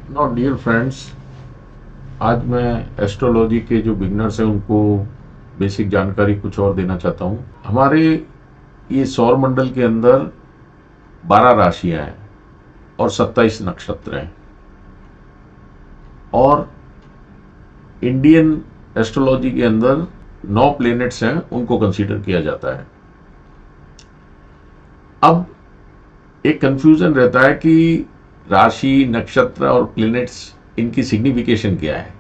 Now dear friends, आज मैं astrology के जो बिगनर्स हैं उनको बेसिक जानकारी कुछ और देना चाहता हूँ। हमारे ये सौर मंडल के अंदर 12 राशियां हैं और 27 नक्षत्र हैं, और इंडियन एस्ट्रोलॉजी के अंदर 9 प्लेनेट्स हैं, उनको कंसीडर किया जाता है। अब एक कंफ्यूजन रहता है कि राशि, नक्षत्र और प्लेनेट्स, इनकी सिग्निफिकेशन क्या है।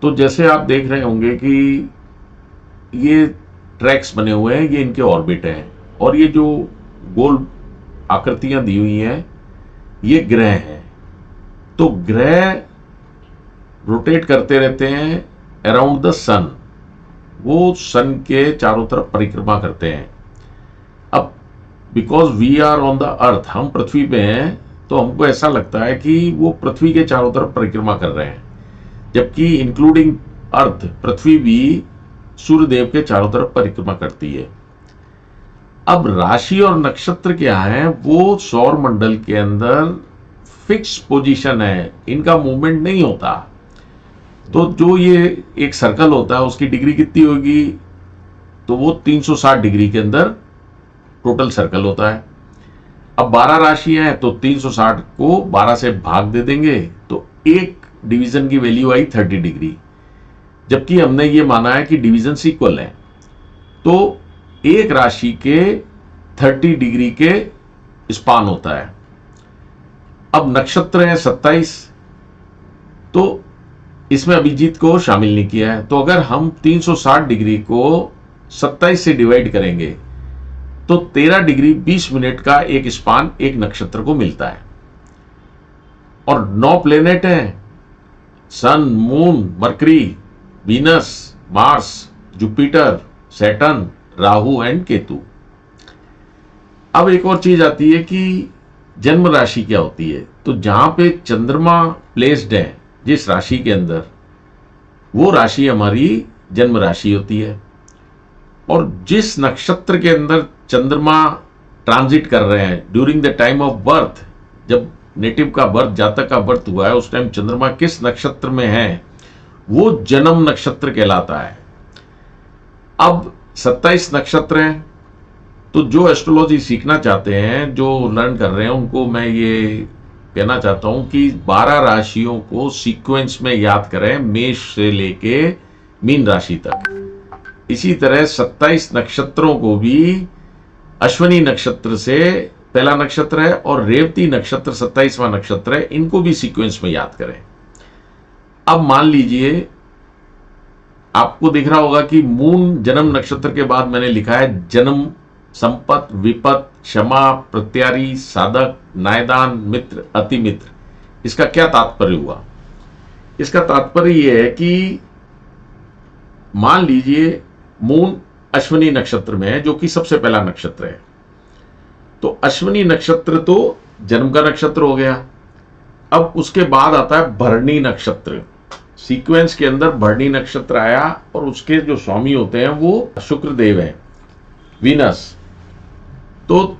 तो जैसे आप देख रहे होंगे कि ये ट्रैक्स बने हुए हैं, ये इनके ऑर्बिट हैं, और ये जो गोल आकृतियां दी हुई हैं ये ग्रह हैं। तो ग्रह रोटेट करते रहते हैं अराउंड द सन, वो सन के चारों तरफ परिक्रमा करते हैं। अब because we are on the earth, हम पृथ्वी पे हैं, तो हमको ऐसा लगता है कि वो पृथ्वी के चारों तरफ परिक्रमा कर रहे हैं, जबकि इंक्लूडिंग अर्थ, पृथ्वी भी सूर्यदेव के चारों तरफ परिक्रमा करती है। अब राशि और नक्षत्र क्या है, वो सौर मंडल के अंदर फिक्स पोजीशन है, इनका मूवमेंट नहीं होता। तो जो ये एक सर्कल होता है उसकी डिग्री कितनी होगी, तो वो 360 डिग्री के अंदर टोटल सर्कल होता है। अब 12 राशियां हैं तो 360 को 12 से भाग दे देंगे तो एक डिवीजन की वैल्यू आई 30 डिग्री, जबकि हमने ये माना है कि डिवीजन इक्वल है। तो एक राशि के 30 डिग्री के स्पान होता है। अब नक्षत्र है 27, तो इसमें अभिजीत को शामिल नहीं किया है। तो अगर हम 360 डिग्री को 27 से डिवाइड करेंगे तो 13 डिग्री 20 मिनट का एक स्पान एक नक्षत्र को मिलता है। और 9 प्लेनेट हैं, sun, moon, Mercury, Venus, Mars, Jupiter, Saturn, Rahu and Ketu. अब एक और चीज आती है कि जन्म राशि क्या होती है। तो जहां पे चंद्रमा प्लेस्ड है जिस राशि के अंदर, वो राशि हमारी जन्म राशि होती है। और जिस नक्षत्र के अंदर चंद्रमा ट्रांजिट कर रहे हैं during the time of birth, जब नेटिव का बर्थ, जातक का बर्थ हुआ है, उस टाइम चंद्रमा किस नक्षत्र में है, वो जन्म नक्षत्र कहलाता है। अब 27 नक्षत्र हैं, तो जो एस्ट्रोलॉजी सीखना चाहते हैं, जो लर्न कर रहे हैं, उनको मैं ये कहना चाहता हूं कि 12 राशियों को सीक्वेंस में याद करें, मेष से लेके मीन राशि तक। इसी तरह 27 नक्षत्रों को भी अश्विनी नक्षत्र से पहला नक्षत्र है और रेवती नक्षत्र 27वां नक्षत्र है, इनको भी सीक्वेंस में याद करें। अब मान लीजिए आपको दिख रहा होगा कि मून जन्म नक्षत्र के बाद मैंने लिखा है जन्म, संपत, विपत, क्षमा, प्रत्यारी, साधक, नायदान, मित्र, अति मित्र। इसका क्या तात्पर्य हुआ? इसका तात्पर्य यह है कि मान लीजिए मून अश्विनी नक्षत्र में है, जो कि सबसे पहला नक्षत्र है। तो अश्विनी नक्षत्र तो जन्म का नक्षत्र हो गया। अब उसके बाद आता है भरणी नक्षत्र। सीक्वेंस के अंदर भरणी नक्षत्र आया और उसके जो स्वामी होते हैं वो शुक्रदेव हैं, वीनस। तो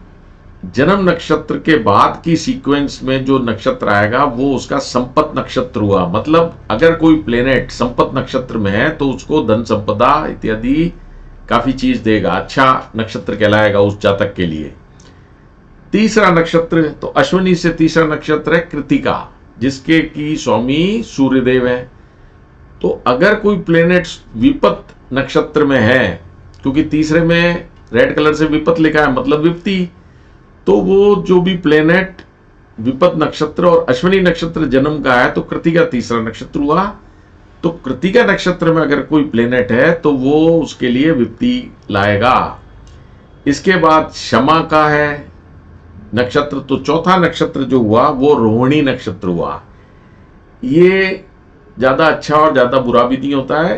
जन्म नक्षत्र के बाद की सीक्वेंस में जो नक्षत्र आएगा वो उसका संपत नक्षत्र हुआ। मतलब अगर कोई प्लेनेट संपत नक्षत्र में है तो उसको धन, संपदा इत्यादि काफी चीज देगा, अच्छा नक्षत्र कहलाएगा उस जातक के लिए। तीसरा नक्षत्र, तो अश्विनी से तीसरा नक्षत्र है कृतिका, जिसके की स्वामी सूर्यदेव है। तो अगर कोई प्लेनेट विपत नक्षत्र में है, क्योंकि तीसरे में रेड कलर से विपत लिखा है मतलब विपत्ति, तो वो जो भी प्लेनेट विपत नक्षत्र और अश्विनी नक्षत्र जन्म का है, तो कृतिका तीसरा नक्षत्र हुआ। तो कृतिका नक्षत्र में अगर कोई प्लेनेट है तो वो उसके लिए विपत्ति लाएगा। इसके बाद क्षमा का है नक्षत्र, तो चौथा नक्षत्र जो हुआ वो रोहिणी नक्षत्र हुआ। ये ज्यादा अच्छा और ज्यादा बुरा भी नहीं होता है,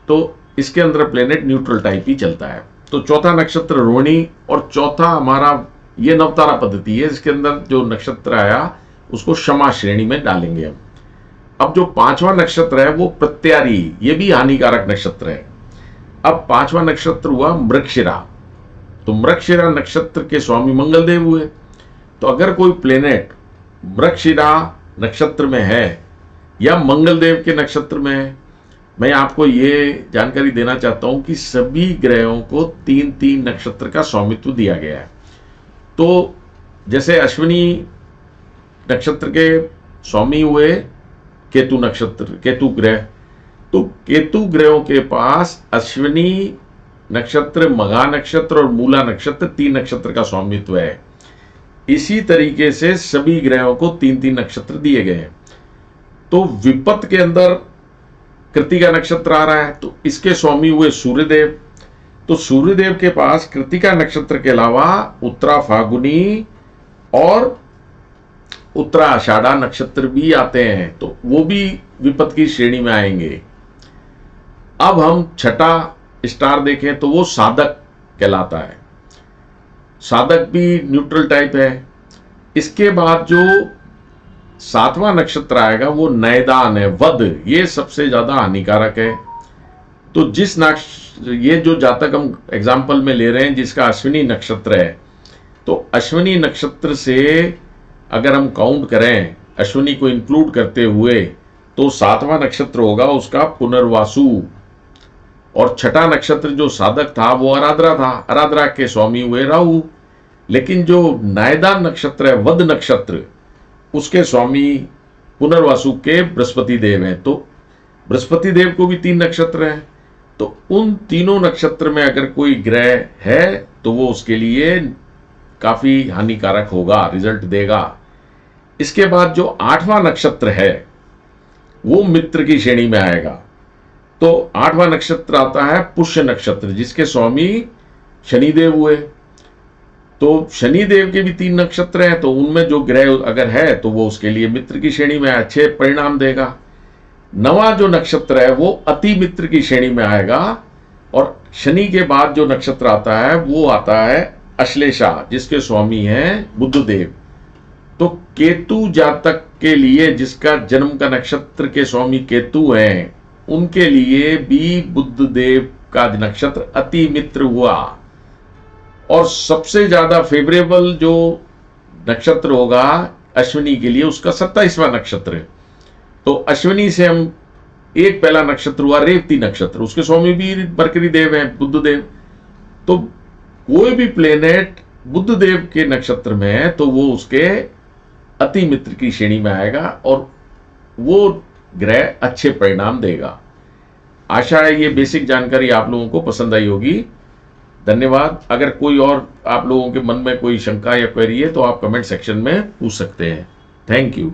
तो इसके अंदर प्लेनेट न्यूट्रल टाइप ही चलता है। तो चौथा नक्षत्र रोहिणी, और चौथा हमारा ये नवतारा पद्धति है, इसके अंदर जो नक्षत्र आया उसको क्षमा श्रेणी में डालेंगे हम। अब जो 5वां नक्षत्र है वो प्रत्यारी, ये भी हानिकारक नक्षत्र है। अब 5वां नक्षत्र हुआ मृगशिरा। तो मृगशिरा नक्षत्र के स्वामी मंगलदेव हुए। तो अगर कोई प्लेनेट मृगशिरा नक्षत्र में है या मंगल देव के नक्षत्र में है, मैं आपको ये जानकारी देना चाहता हूं कि सभी ग्रहों को 3-3 नक्षत्र का स्वामित्व दिया गया है। तो जैसे अश्विनी नक्षत्र के स्वामी हुए केतु नक्षत्र, केतु ग्रह, तो केतु ग्रहों के पास अश्विनी नक्षत्र, मघा नक्षत्र और मूला नक्षत्र 3 नक्षत्र का स्वामित्व है। इसी तरीके से सभी ग्रहों को 3-3 नक्षत्र दिए गए हैं। तो विपत्त के अंदर कृतिका नक्षत्र आ रहा है, तो इसके स्वामी हुए सूर्यदेव। तो सूर्यदेव के पास कृतिका नक्षत्र के अलावा उत्तरा फागुनी और उत्तरा आषाढ़ा नक्षत्र भी आते हैं, तो वो भी विपत्त की श्रेणी में आएंगे। अब हम छठा स्टार देखें तो वो साधक कहलाता है। साधक भी न्यूट्रल टाइप है। इसके बाद जो 7वां नक्षत्र आएगा वो नयदान है, वध। ये सबसे ज्यादा हानिकारक है। तो ये जो जातक हम एग्जाम्पल में ले रहे हैं जिसका अश्विनी नक्षत्र है, तो अश्विनी नक्षत्र से अगर हम काउंट करें अश्विनी को इंक्लूड करते हुए, तो 7वां नक्षत्र होगा उसका पुनर्वासु। और छठा नक्षत्र जो साधक था वो आराद्रा था, आराद्रा के स्वामी हुए राहु। लेकिन जो नायदान नक्षत्र है, वध नक्षत्र, उसके स्वामी पुनर्वासु के बृहस्पति देव हैं। तो बृहस्पति देव को भी 3 नक्षत्र हैं। तो उन तीनों नक्षत्र में अगर कोई ग्रह है तो वो उसके लिए काफी हानिकारक होगा, रिजल्ट देगा। इसके बाद जो 8वां नक्षत्र है वो मित्र की श्रेणी में आएगा। तो 8वां नक्षत्र आता है पुष्य नक्षत्र, जिसके स्वामी शनिदेव हुए। तो शनिदेव के भी 3 नक्षत्र हैं, तो उनमें जो ग्रह अगर है तो वो उसके लिए मित्र की श्रेणी में अच्छे परिणाम देगा। 9वां जो नक्षत्र है वो अति मित्र की श्रेणी में आएगा। और शनि के बाद जो नक्षत्र आता है वो आता है अश्लेषा, जिसके स्वामी हैं बुधदेव। तो केतु जातक के लिए, जिसका जन्म का नक्षत्र के स्वामी केतु हैं, उनके लिए भी बुधदेव का नक्षत्र अति मित्र हुआ। और सबसे ज्यादा फेवरेबल जो नक्षत्र होगा अश्विनी के लिए, उसका 27वां नक्षत्र है। तो अश्विनी से हम एक पहला नक्षत्र हुआ रेवती नक्षत्र, उसके स्वामी भी मरकरी देव हैं, बुधदेव। तो कोई भी प्लेनेट बुधदेव के नक्षत्र में है तो वो उसके अति मित्र की श्रेणी में आएगा और वो ग्रह अच्छे परिणाम देगा। आशा है ये बेसिक जानकारी आप लोगों को पसंद आई होगी। धन्यवाद। अगर कोई और आप लोगों के मन में कोई शंका या क्वेरी है तो आप कमेंट सेक्शन में पूछ सकते हैं। Thank you.